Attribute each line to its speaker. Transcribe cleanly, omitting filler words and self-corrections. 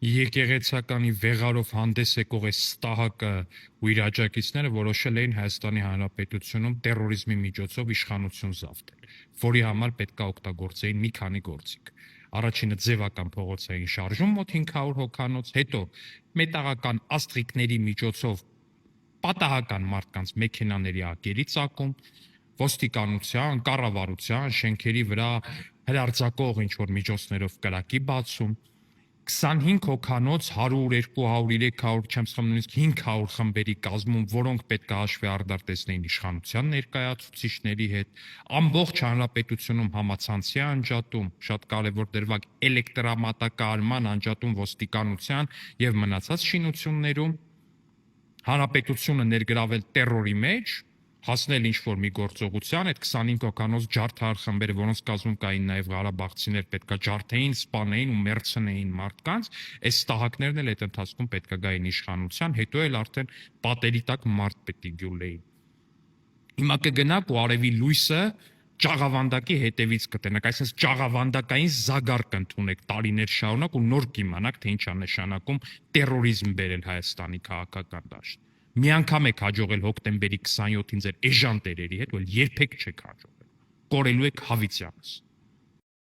Speaker 1: եկեղեցականի վեղարով հանդես եկող այս ստահակը ու իր աջակիցները որոշել էին Հայաստանի Հանրապետությունում տերորիզմի միջոցով իշխանություն զավթել, որի համար պետք է օգտագործեին մի քանի գործիք։ Առաջինը ձևական փողոցային շարժում մոտ 500 հոգանոց, հետո մետաղական աստղիկների միջոցով պատահական մարդկանց մեքենաների ակերի ծակում, ոստիկանության, կառավարության, շենքերի վրա հրարձակող ինչ-որ միջոցներով կրակի բացում, 25 հոգանոց 100, 200, 300, չեմ սխալվում, նույնիսկ 500 խմբերի կազմում, որոնք պետք է հաշվի արդարտեցնեին իշխանության ներկայացուցիչների հետ, ամբողջ հանրապետությունում համացանցի անջատում, շատ կարևոր դրվագ էլեկտրամատակարարման անջատում ոստիկանության եւ մնացած շինություններում, հանրապետությունը ներգրավել տերորի մեջ, հասնել ինչ-որ մի գործողության, այդ 25 հոգանոց ջարդահար խմբերը, որոնց կազմում կային նաև ղարաբաղցիներ, պետքա ջարդեին, սպանեին ու մերցնեին մարդկանց, այս ստահակներն էլ այդ ընթացքում պետքա գային իշխանության, հետո էլ արդեն պատերի տակ մարդ պետք է գյուլեին։ Հիմա կգնաք ու արևի լույսը ճաղավանդակի հետևից կտենաք, այսինքն ճաղավանդակային զագար կընդունեք տարիներ շարունակ ու նոր կիմանաք, թե ինչ է նշանակում տերորիզմ բերել Հայաստանի քաղաքական դաշտ։ Մի անգամ եք հաջողել հոկտեմբերի 27-ին ձեր էժան տերերի հետ, ու երբեք չեք հաջողել։ Կորելու եք Հավիցյանս։